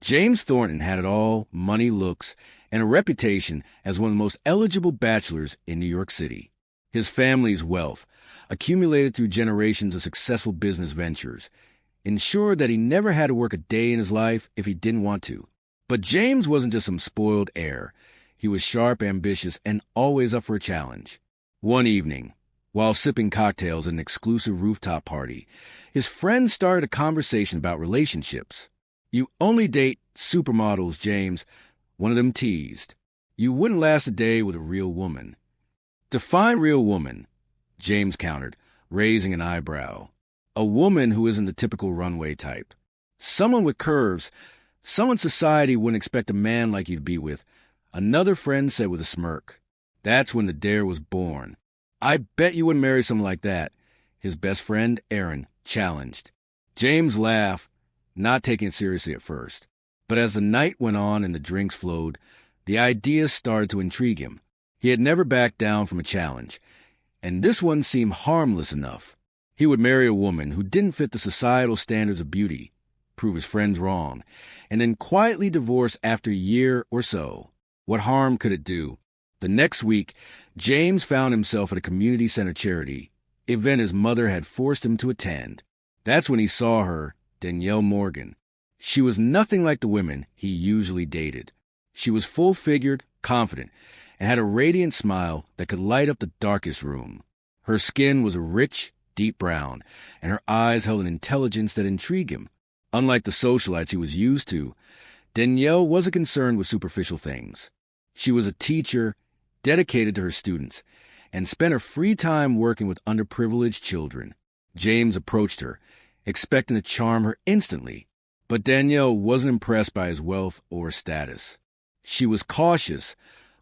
James Thornton had it all: money, looks, and a reputation as one of the most eligible bachelors in New York City. His family's wealth, accumulated through generations of successful business ventures, ensured that he never had to work a day in his life if he didn't want to. But James wasn't just some spoiled heir. He was sharp, ambitious, and always up for a challenge. One evening, while sipping cocktails at an exclusive rooftop party, his friends started a conversation about relationships. "You only date supermodels, James," one of them teased. "You wouldn't last a day with a real woman." "Define real woman," James countered, raising an eyebrow. "A woman who isn't the typical runway type. Someone with curves, someone society wouldn't expect a man like you to be with," another friend said with a smirk. That's when the dare was born. "I bet you wouldn't marry someone like that," his best friend, Aaron, challenged. James laughed, not taking it seriously at first. But as the night went on and the drinks flowed, the idea started to intrigue him. He had never backed down from a challenge, and this one seemed harmless enough. He would marry a woman who didn't fit the societal standards of beauty, prove his friends wrong, and then quietly divorce after a year or so. What harm could it do? The next week, James found himself at a community center charity event his mother had forced him to attend. That's when he saw her, Danielle Morgan. She was nothing like the women he usually dated. She was full-figured, confident, and had a radiant smile that could light up the darkest room. Her skin was a rich, deep brown, and her eyes held an intelligence that intrigued him. Unlike the socialites he was used to, Danielle wasn't concerned with superficial things. She was a teacher, dedicated to her students, and spent her free time working with underprivileged children. James approached her, expecting to charm her instantly, but Danielle wasn't impressed by his wealth or status. She was cautious,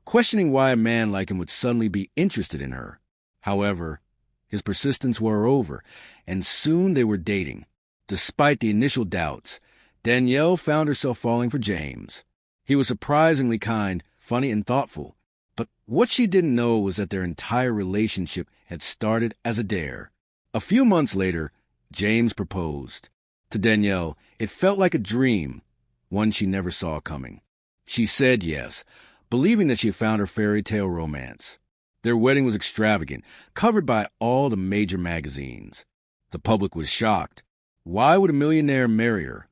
questioning why a man like him would suddenly be interested in her. However, his persistence wore over, and soon they were dating. Despite the initial doubts, Danielle found herself falling for James. He was surprisingly kind, funny, and thoughtful. But what she didn't know was that their entire relationship had started as a dare. A few months later, James proposed. To Danielle, it felt like a dream, one she never saw coming. She said yes, believing that she had found her fairy tale romance. Their wedding was extravagant, covered by all the major magazines. The public was shocked. Why would a millionaire marry her?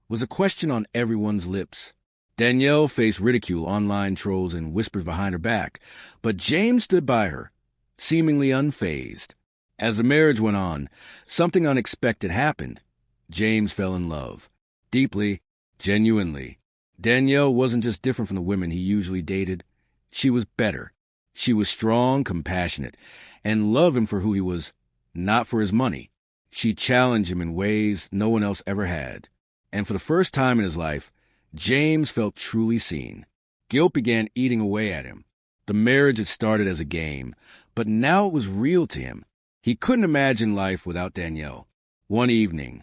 Was a question on everyone's lips. Danielle faced ridicule, online trolls, and whispers behind her back, but James stood by her, seemingly unfazed. As the marriage went on, something unexpected happened. James fell in love. Deeply, genuinely. Danielle wasn't just different from the women he usually dated. She was better. She was strong, compassionate, and loved him for who he was, not for his money. She challenged him in ways no one else ever had. And for the first time in his life, James felt truly seen. Guilt began eating away at him. The marriage had started as a game, but now it was real to him. He couldn't imagine life without Danielle. One evening,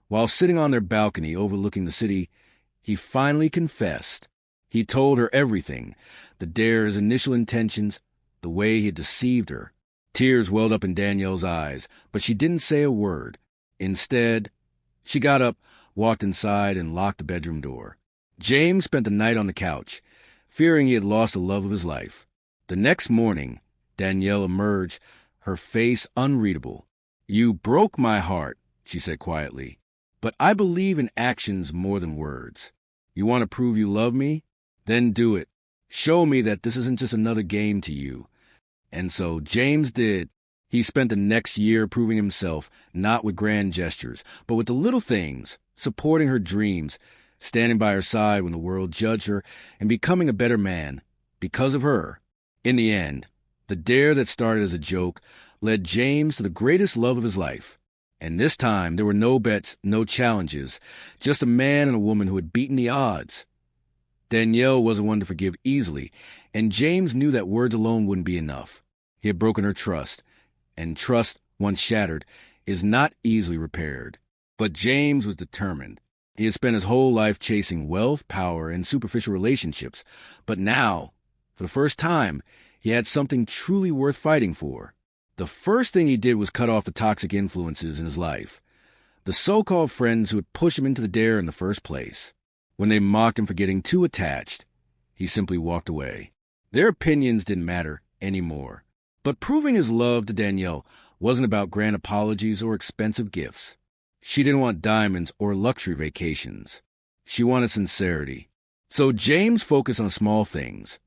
while sitting on their balcony overlooking the city, he finally confessed. He told her everything, the dare, his initial intentions, the way he had deceived her. Tears welled up in Danielle's eyes, but she didn't say a word. Instead, she got up, walked inside, and locked the bedroom door. James spent the night on the couch, fearing he had lost the love of his life. The next morning, Danielle emerged, her face unreadable. "You broke my heart," she said quietly. "But I believe in actions more than words. You want to prove you love me? Then do it. Show me that this isn't just another game to you." And so James did. He spent the next year proving himself, not with grand gestures, but with the little things, supporting her dreams, standing by her side when the world judged her, and becoming a better man because of her. In the end, the dare that started as a joke led James to the greatest love of his life. And this time, there were no bets, no challenges, just a man and a woman who had beaten the odds. Danielle wasn't one to forgive easily, and James knew that words alone wouldn't be enough. He had broken her trust, and trust, once shattered, is not easily repaired. But James was determined. He had spent his whole life chasing wealth, power, and superficial relationships, but now, for the first time, he had something truly worth fighting for. The first thing he did was cut off the toxic influences in his life, the so-called friends who had pushed him into the dare in the first place. When they mocked him for getting too attached, he simply walked away. Their opinions didn't matter anymore. But proving his love to Danielle wasn't about grand apologies or expensive gifts. She didn't want diamonds or luxury vacations. She wanted sincerity. So James focused on small things,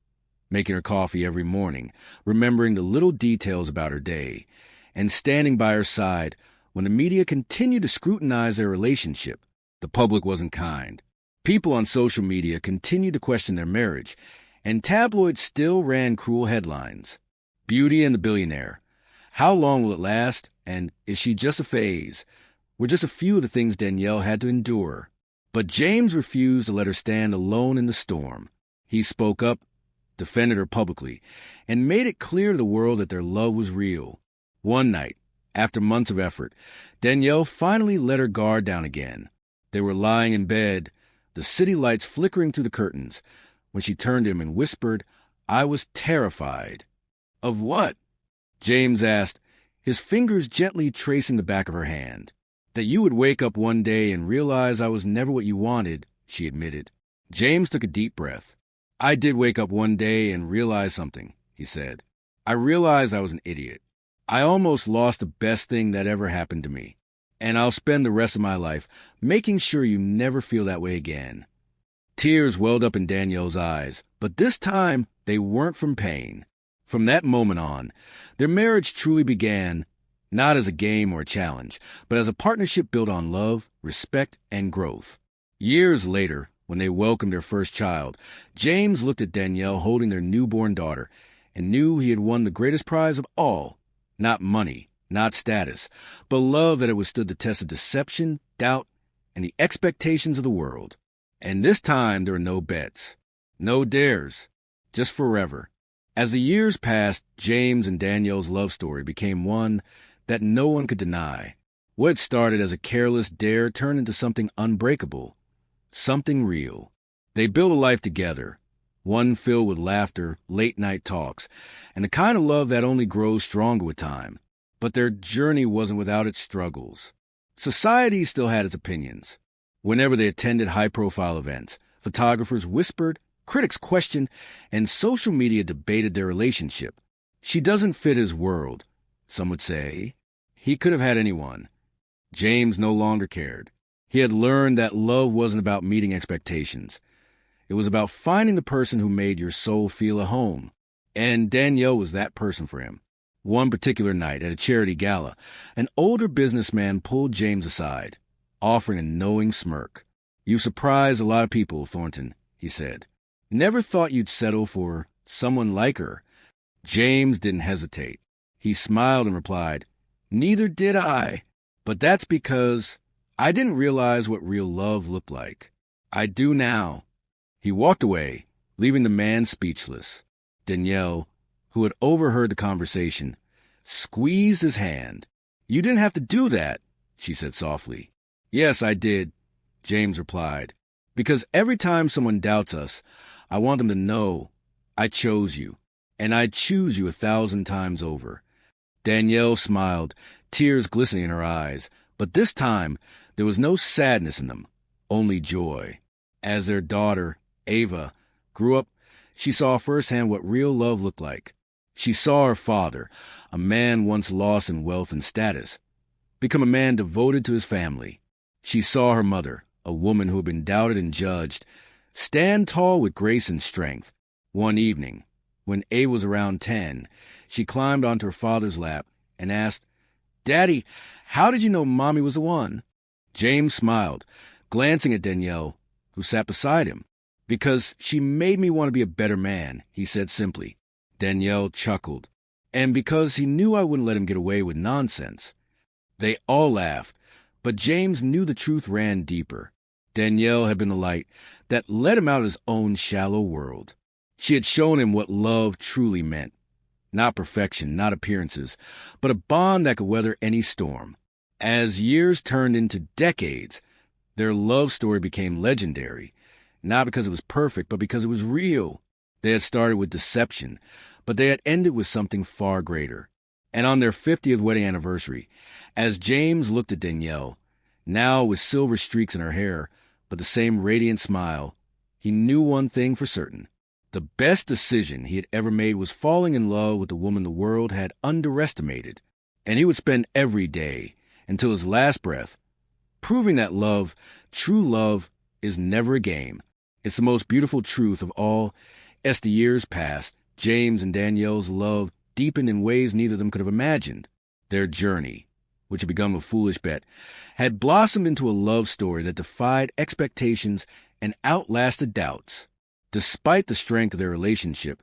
making her coffee every morning, remembering the little details about her day, and standing by her side when the media continued to scrutinize their relationship. The public wasn't kind. People on social media continued to question their marriage, and tabloids still ran cruel headlines. Beauty and the Billionaire. How long will it last? And is she just a phase? Were just a few of the things Danielle had to endure. But James refused to let her stand alone in the storm. He spoke up, defended her publicly, and made it clear to the world that their love was real. One night, after months of effort, Danielle finally let her guard down again. They were lying in bed, the city lights flickering through the curtains, when she turned to him and whispered, "I was terrified." "Of what?" James asked, his fingers gently tracing the back of her hand. "That you would wake up one day and realize I was never what you wanted," she admitted. James took a deep breath. "I did wake up one day and realize something," he said. "I realized I was an idiot. I almost lost the best thing that ever happened to me. And I'll spend the rest of my life making sure you never feel that way again." Tears welled up in Danielle's eyes, but this time they weren't from pain. From that moment on, their marriage truly began, not as a game or a challenge, but as a partnership built on love, respect, and growth. Years later, when they welcomed their first child, James looked at Danielle holding their newborn daughter and knew he had won the greatest prize of all, not money, not status, but love that had withstood the test of deception, doubt, and the expectations of the world. And this time there were no bets, no dares, just forever. As the years passed, James and Danielle's love story became one that no one could deny. What started as a careless dare turned into something unbreakable, something real. They built a life together, one filled with laughter, late-night talks, and the kind of love that only grows stronger with time. But their journey wasn't without its struggles. Society still had its opinions. Whenever they attended high-profile events, photographers whispered, critics questioned, and social media debated their relationship. "She doesn't fit his world," some would say. He could have had anyone. James no longer cared. He had learned that love wasn't about meeting expectations. It was about finding the person who made your soul feel at home. And Danielle was that person for him. One particular night at a charity gala, an older businessman pulled James aside, offering a knowing smirk. "You surprised a lot of people, Thornton," he said. "Never thought you'd settle for someone like her." James didn't hesitate. He smiled and replied, "Neither did I. But that's because I didn't realize what real love looked like. I do now." He walked away, leaving the man speechless. Danielle, who had overheard the conversation, squeezed his hand. "You didn't have to do that," she said softly. "Yes, I did," James replied. "Because every time someone doubts us, I want them to know I chose you, and I'd choose you 1,000 times over." Danielle smiled, tears glistening in her eyes, but this time there was no sadness in them, only joy. As their daughter, Ava, grew up, she saw firsthand what real love looked like. She saw her father, a man once lost in wealth and status, become a man devoted to his family. She saw her mother, a woman who had been doubted and judged, stand tall with grace and strength. One evening, when Ava was around 10, she climbed onto her father's lap and asked, "Daddy, how did you know Mommy was the one?" James smiled, glancing at Danielle, who sat beside him. "Because she made me want to be a better man," he said simply. Danielle chuckled. "And because he knew I wouldn't let him get away with nonsense." They all laughed, but James knew the truth ran deeper. Danielle had been the light that led him out of his own shallow world. She had shown him what love truly meant. Not perfection, not appearances, but a bond that could weather any storm. As years turned into decades, their love story became legendary, not because it was perfect, but because it was real. They had started with deception, but they had ended with something far greater. And on their 50th wedding anniversary, as James looked at Danielle, now with silver streaks in her hair, but the same radiant smile, he knew one thing for certain. The best decision he had ever made was falling in love with the woman the world had underestimated, and he would spend every day, until his last breath, proving that love, true love, is never a game. It's the most beautiful truth of all. As the years passed, James and Danielle's love deepened in ways neither of them could have imagined. Their journey, which had begun with a foolish bet, had blossomed into a love story that defied expectations and outlasted doubts. Despite the strength of their relationship,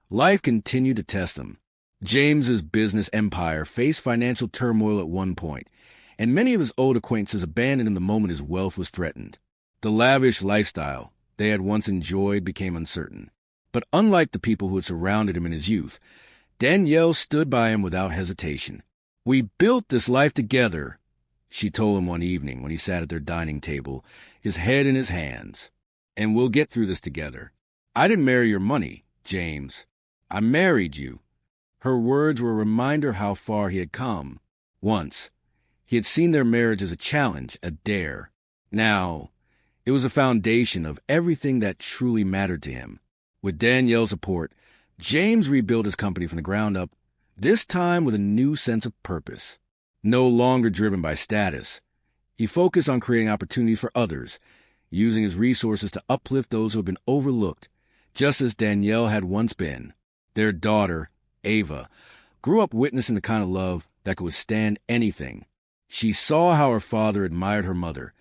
life continued to test them. James's business empire faced financial turmoil at one point, and many of his old acquaintances abandoned him the moment his wealth was threatened. The lavish lifestyle they had once enjoyed became uncertain. But unlike the people who had surrounded him in his youth, Danielle stood by him without hesitation. "We built this life together," she told him one evening when he sat at their dining table, his head in his hands. "And we'll get through this together. I didn't marry your money, James. I married you." Her words were a reminder how far he had come. Once, he had seen their marriage as a challenge, a dare. Now, it was a foundation of everything that truly mattered to him. With Danielle's support, James rebuilt his company from the ground up, this time with a new sense of purpose. No longer driven by status, he focused on creating opportunities for others, using his resources to uplift those who had been overlooked, just as Danielle had once been. Their daughter, Ava, grew up witnessing the kind of love that could withstand anything. She saw how her father admired her mother,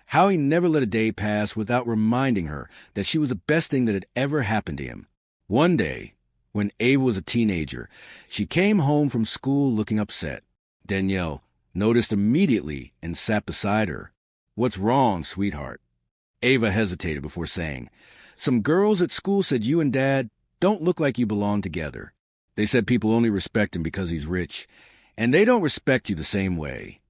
how he never let a day pass without reminding her that she was the best thing that had ever happened to him. One day, when Ava was a teenager, she came home from school looking upset. Danielle noticed immediately and sat beside her. "What's wrong, sweetheart?" Ava hesitated before saying, "Some girls at school said you and Dad don't look like you belong together. They said people only respect him because he's rich, and they don't respect you the same way."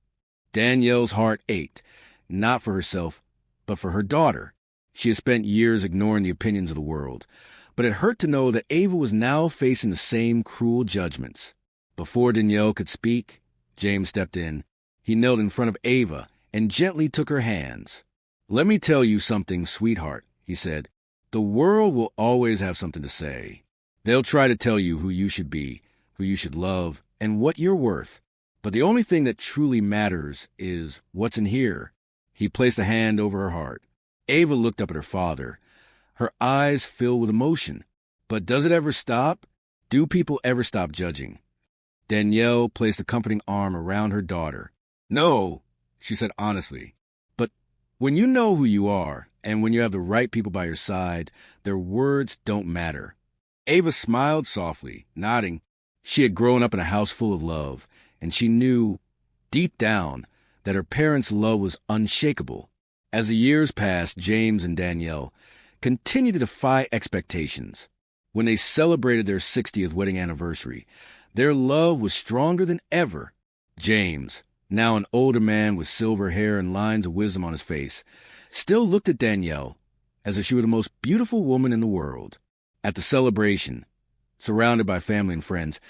Danielle's heart ached, not for herself, but for her daughter. She had spent years ignoring the opinions of the world, but it hurt to know that Ava was now facing the same cruel judgments. Before Danielle could speak, James stepped in. He knelt in front of Ava and gently took her hands. "Let me tell you something, sweetheart," he said. "The world will always have something to say. They'll try to tell you who you should be, who you should love, and what you're worth. But the only thing that truly matters is what's in here." He placed a hand over her heart. Ava looked up at her father, her eyes filled with emotion. "But does it ever stop? Do people ever stop judging?" Danielle placed a comforting arm around her daughter. "No," she said honestly. "But when you know who you are, and when you have the right people by your side, their words don't matter." Ava smiled softly, nodding. She had grown up in a house full of love, and she knew, deep down, that her parents' love was unshakable. As the years passed, James and Danielle continued to defy expectations. When they celebrated their 60th wedding anniversary, their love was stronger than ever. James, now an older man with silver hair and lines of wisdom on his face, still looked at Danielle as if she were the most beautiful woman in the world. At the celebration, surrounded by family and friends,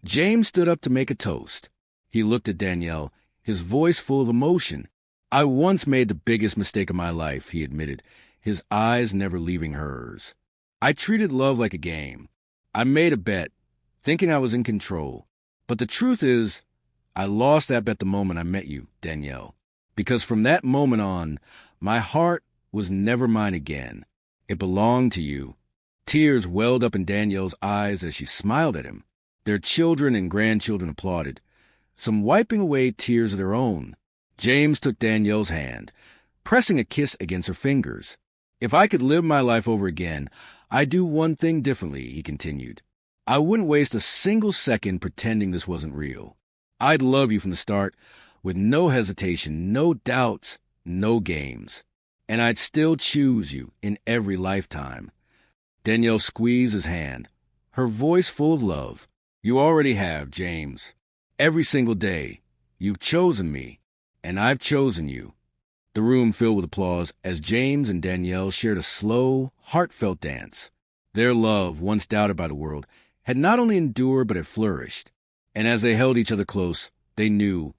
James stood up to make a toast. He looked at Danielle, his voice full of emotion. "I once made the biggest mistake of my life," he admitted, his eyes never leaving hers. "I treated love like a game. I made a bet, thinking I was in control. But the truth is, I lost that bet the moment I met you, Danielle. Because from that moment on, my heart was never mine again. It belonged to you." Tears welled up in Danielle's eyes as she smiled at him. Their children and grandchildren applauded, some wiping away tears of their own. James took Danielle's hand, pressing a kiss against her fingers. "If I could live my life over again, I'd do one thing differently," he continued. "I wouldn't waste a single second pretending this wasn't real. I'd love you from the start, with no hesitation, no doubts, no games. And I'd still choose you in every lifetime." Danielle squeezed his hand, her voice full of love. "You already have, James. Every single day, you've chosen me, and I've chosen you." The room filled with applause as James and Danielle shared a slow, heartfelt dance. Their love, once doubted by the world, had not only endured but had flourished. And as they held each other close, they knew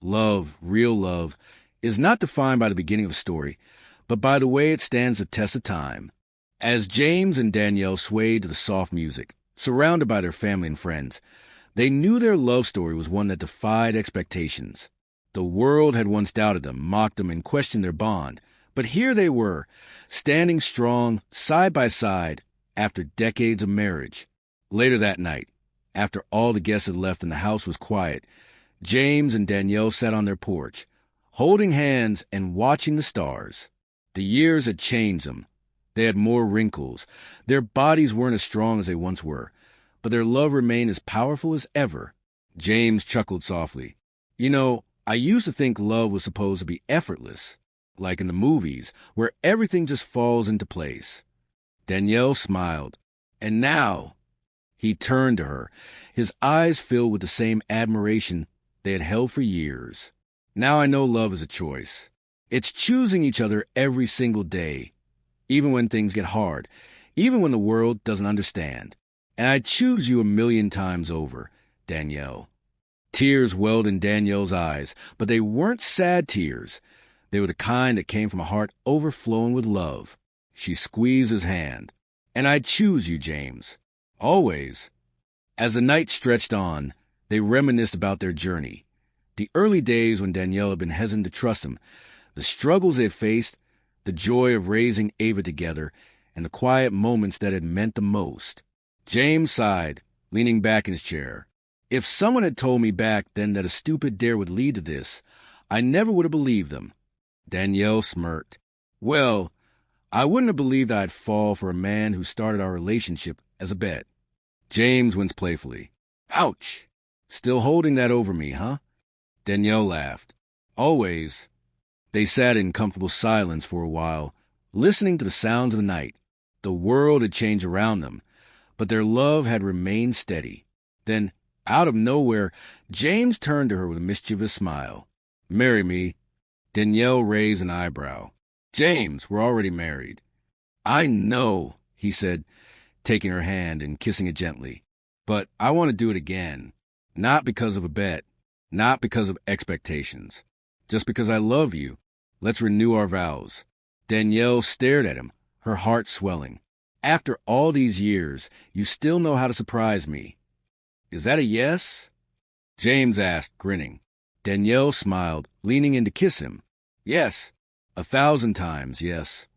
love, real love, is not defined by the beginning of a story, but by the way it stands the test of time. As James and Danielle swayed to the soft music, surrounded by their family and friends, they knew their love story was one that defied expectations. The world had once doubted them, mocked them, and questioned their bond. But here they were, standing strong, side by side, after decades of marriage. Later that night, after all the guests had left and the house was quiet, James and Danielle sat on their porch, holding hands and watching the stars. The years had changed them. They had more wrinkles. Their bodies weren't as strong as they once were, but their love remained as powerful as ever. James chuckled softly. You know, I used to think love was supposed to be effortless, like in the movies, where everything just falls into place. Danielle smiled. And now, he turned to her, his eyes filled with the same admiration they had held for years. Now I know love is a choice. It's choosing each other every single day, even when things get hard, even when the world doesn't understand. And I'd choose you 1,000,000 times over, Danielle. Tears welled in Danielle's eyes, but they weren't sad tears. They were the kind that came from a heart overflowing with love. She squeezed his hand. And I'd choose you, James. Always. As the night stretched on, they reminisced about their journey. The early days when Danielle had been hesitant to trust him, the struggles they had faced, the joy of raising Ava together, and the quiet moments that had meant the most. James sighed, leaning back in his chair. If someone had told me back then that a stupid dare would lead to this, I never would have believed them. Danielle smirked. Well, I wouldn't have believed I'd fall for a man who started our relationship as a bet. James winced playfully. Ouch! Still holding that over me, huh? Danielle laughed. Always. They sat in comfortable silence for a while, listening to the sounds of the night. The world had changed around them, but their love had remained steady. Then, out of nowhere, James turned to her with a mischievous smile. Marry me. Danielle raised an eyebrow. James, we're already married. I know, he said, taking her hand and kissing it gently. But I want to do it again. Not because of a bet. Not because of expectations. Just because I love you. Let's renew our vows. Danielle stared at him, her heart swelling. After all these years, you still know how to surprise me. Is that a yes? James asked, grinning. Danielle smiled, leaning in to kiss him. Yes, 1,000 times, yes.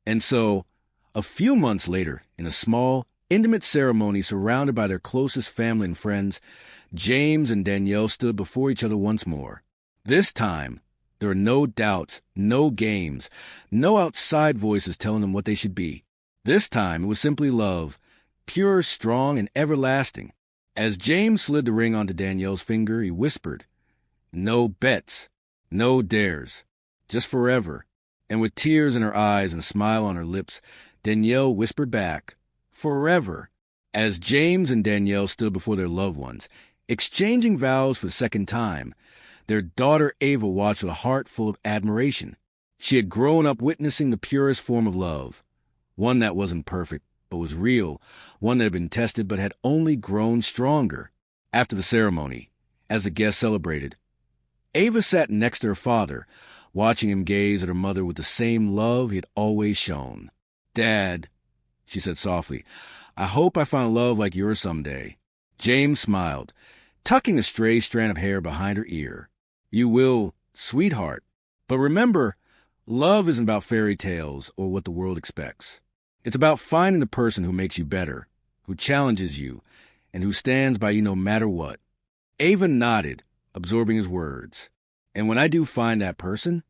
And so, a few months later, in a small, intimate ceremony surrounded by their closest family and friends, James and Danielle stood before each other once more. This time, there were no doubts, no games, no outside voices telling them what they should be. This time, it was simply love, pure, strong, and everlasting. As James slid the ring onto Danielle's finger, he whispered, No bets, no dares, just forever. And with tears in her eyes and a smile on her lips, Danielle whispered back, Forever. As James and Danielle stood before their loved ones, exchanging vows for the second time, their daughter Ava watched with a heart full of admiration. She had grown up witnessing the purest form of love, one that wasn't perfect, but was real, one that had been tested but had only grown stronger. After the ceremony, as the guests celebrated, Ava sat next to her father, watching him gaze at her mother with the same love he had always shown. Dad, she said softly, I hope I find love like yours someday. James smiled, tucking a stray strand of hair behind her ear. You will, sweetheart. But remember, love isn't about fairy tales or what the world expects. It's about finding the person who makes you better, who challenges you, and who stands by you no matter what. Ava nodded, absorbing his words. And when I do find that person,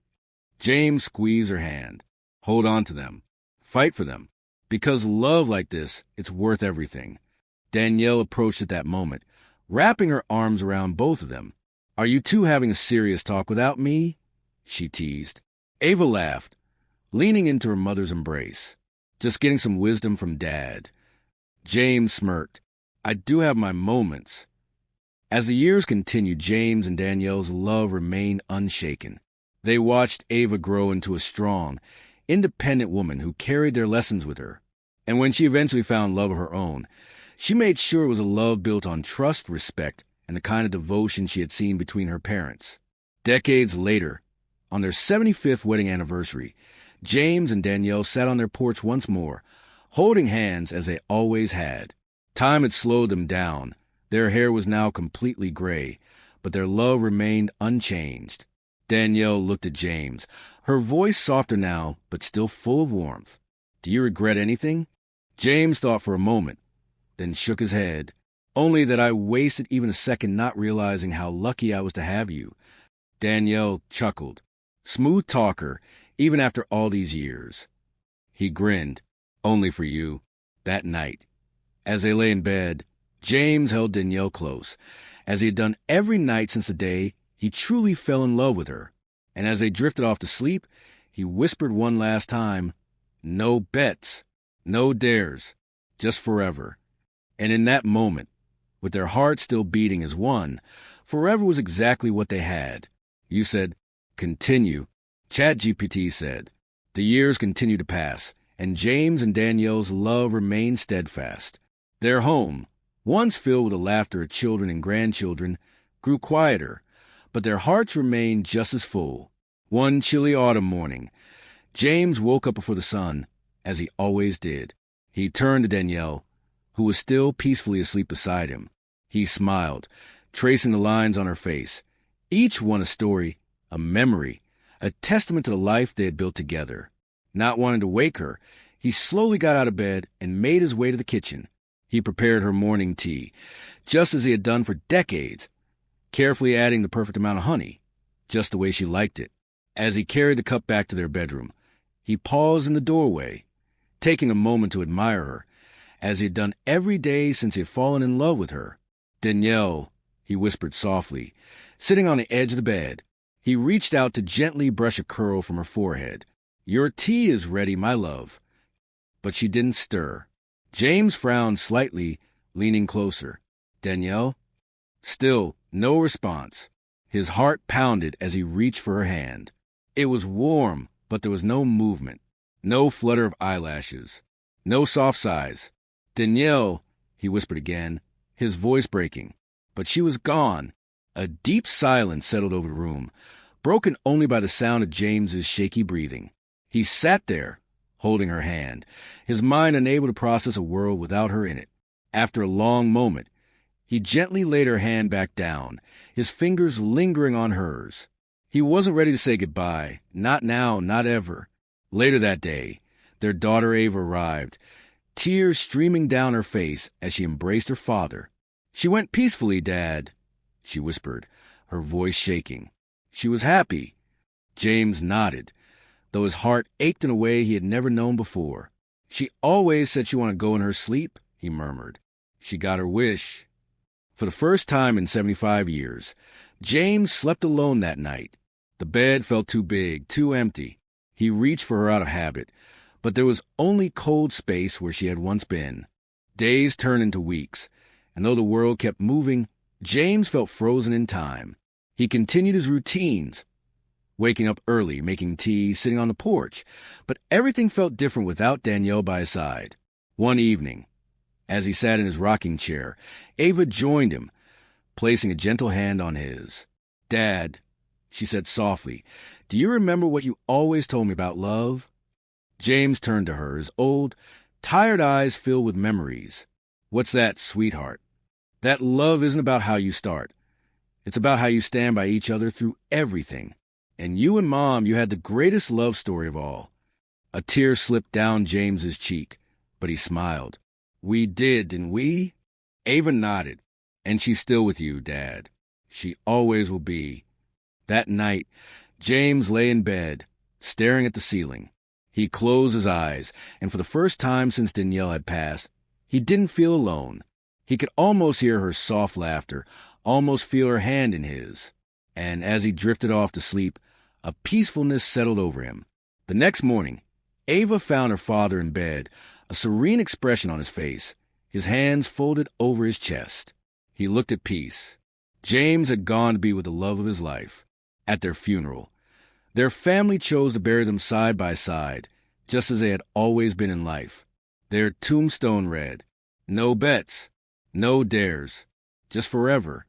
James squeezed her hand. Hold on to them. Fight for them. Because love like this, it's worth everything. Danielle approached at that moment, wrapping her arms around both of them. Are you two having a serious talk without me? She teased. Ava laughed, leaning into her mother's embrace. Just getting some wisdom from Dad. James smirked. I do have my moments. As the years continued, James and Danielle's love remained unshaken. They watched Ava grow into a strong, independent woman who carried their lessons with her. And when she eventually found love of her own, she made sure it was a love built on trust, respect, and the kind of devotion she had seen between her parents. Decades later, on their 75th wedding anniversary, James and Danielle sat on their porch once more, holding hands as they always had. Time had slowed them down. Their hair was now completely gray, but their love remained unchanged. Danielle looked at James, her voice softer now, but still full of warmth. "Do you regret anything?" James thought for a moment, then shook his head. "Only that I wasted even a second not realizing how lucky I was to have you." Danielle chuckled. Smooth talker, even after all these years. He grinned. "Only for you." That night, as they lay in bed, James held Danielle close, as he had done every night since the day he truly fell in love with her. And as they drifted off to sleep, he whispered one last time, "No bets, no dares, just forever." And in that moment, with their hearts still beating as one, forever was exactly what they had. You said, "Continue." ChatGPT said. The years continued to pass, and James and Danielle's love remained steadfast. Their home, once filled with the laughter of children and grandchildren, grew quieter, but their hearts remained just as full. One chilly autumn morning, James woke up before the sun, as he always did. He turned to Danielle, who was still peacefully asleep beside him. He smiled, tracing the lines on her face, each one a story, a memory, a testament to the life they had built together. Not wanting to wake her, he slowly got out of bed and made his way to the kitchen. He prepared her morning tea, just as he had done for decades, carefully adding the perfect amount of honey, just the way she liked it. As he carried the cup back to their bedroom, he paused in the doorway, taking a moment to admire her, as he had done every day since he had fallen in love with her. "Danielle," he whispered softly, sitting on the edge of the bed. He reached out to gently brush a curl from her forehead. "Your tea is ready, my love." But she didn't stir. James frowned slightly, leaning closer. "Danielle?" Still no response. His heart pounded as he reached for her hand. It was warm, but there was no movement, no flutter of eyelashes, no soft sighs. "Danielle," he whispered again, his voice breaking. But she was gone. A deep silence settled over the room, broken only by the sound of James's shaky breathing. He sat there, holding her hand, his mind unable to process a world without her in it. After a long moment, he gently laid her hand back down, his fingers lingering on hers. He wasn't ready to say goodbye, not now, not ever. Later that day, their daughter Ava arrived, tears streaming down her face as she embraced her father. "She went peacefully, Dad," she whispered, her voice shaking. "She was happy." James nodded, though his heart ached in a way he had never known before. "She always said she wanted to go in her sleep," he murmured. "She got her wish." For the first time in 75 years, James slept alone that night. The bed felt too big, too empty. He reached for her out of habit, but there was only cold space where she had once been. Days turned into weeks, and though the world kept moving, James felt frozen in time. He continued his routines, waking up early, making tea, sitting on the porch, but everything felt different without Danielle by his side. One evening, as he sat in his rocking chair, Ava joined him, placing a gentle hand on his. "Dad," she said softly, "do you remember what you always told me about love?" James turned to her, his old, tired eyes filled with memories. "What's that, sweetheart?" "That love isn't about how you start. It's about how you stand by each other through everything. And you and Mom, you had the greatest love story of all." A tear slipped down James's cheek, but he smiled. "We did, didn't we?" Ava nodded. "And she's still with you, Dad. She always will be." That night, James lay in bed, staring at the ceiling. He closed his eyes, and for the first time since Danielle had passed, he didn't feel alone. He could almost hear her soft laughter, almost feel her hand in his. And as he drifted off to sleep, a peacefulness settled over him. The next morning, Ava found her father in bed, a serene expression on his face, his hands folded over his chest. He looked at peace. James had gone to be with the love of his life. At their funeral, their family chose to bury them side by side, just as they had always been in life. Their tombstone read, "No bets, no dares, just forever."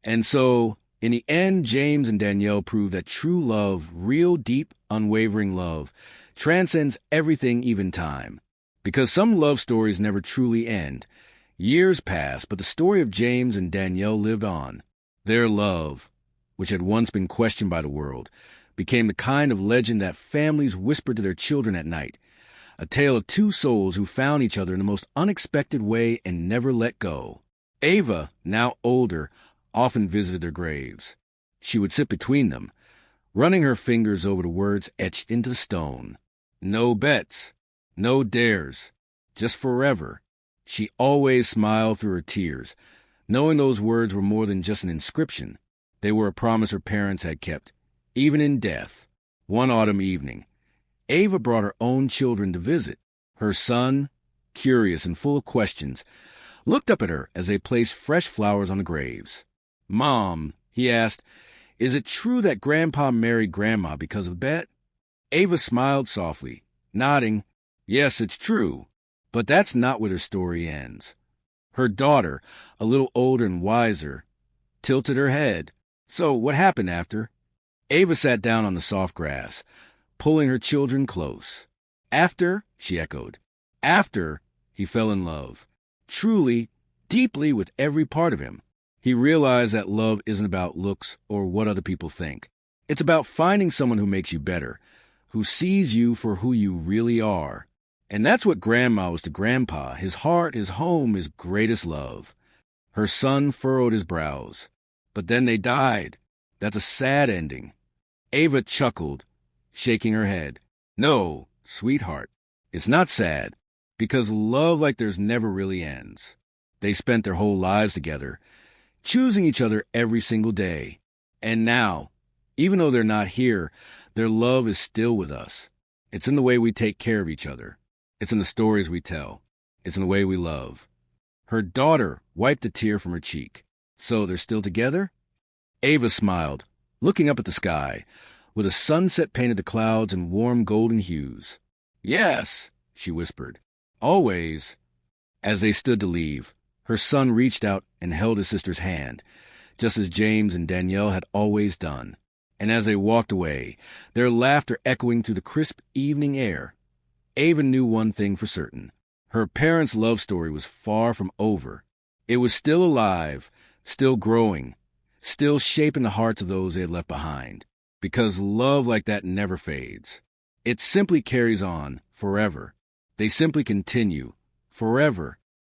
And so, In the end, James and Danielle proved that true love, real, deep, unwavering love, transcends everything, even time. Because some love stories never truly end. Years passed, but the story of James and Danielle lived on. Their love, which had once been questioned by the world, became the kind of legend that families whispered to their children at night. A tale of two souls who found each other in the most unexpected way and never let go. Ava, now older, often visited their graves. She would sit between them, running her fingers over the words etched into the stone. No bets, no dares, just forever. She always smiled through her tears, knowing those words were more than just an inscription. They were a promise her parents had kept, even in death. One autumn evening, Ava brought her own children to visit. Her son, curious and full of questions, looked up at her as they placed fresh flowers on the graves. "Mom," he asked, "is it true that Grandpa married Grandma because of Bet?" Ava smiled softly, nodding. "Yes, it's true." But that's not where the story ends. Her daughter, a little older and wiser, tilted her head. "So what happened after?" Ava sat down on the soft grass, pulling her children close. "After," she echoed. "After, he fell in love. Truly, deeply, with every part of him. He realized that love isn't about looks or what other people think. It's about finding someone who makes you better, who sees you for who you really are. And that's what Grandma was to Grandpa, his heart, his home, his greatest love." Her son furrowed his brows. "But then they died. That's a sad ending." Ava chuckled, shaking her head. "No, sweetheart, it's not sad, because love like theirs never really ends. They spent their whole lives together, choosing each other every single day. And now, even though they're not here, their love is still with us. It's in the way we take care of each other. It's in the stories we tell. It's in the way we love." Her daughter wiped a tear from her cheek. "So they're still together?" Ava smiled, looking up at the sky, where the sunset painted the clouds in warm golden hues. "Yes," she whispered. "Always." As they stood to leave, her son reached out and held his sister's hand, just as James and Danielle had always done. And as they walked away, their laughter echoing through the crisp evening air, Ava knew one thing for certain. Her parents' love story was far from over. It was still alive, still growing, still shaping the hearts of those they had left behind. Because love like that never fades. It simply carries on forever. They simply continue forever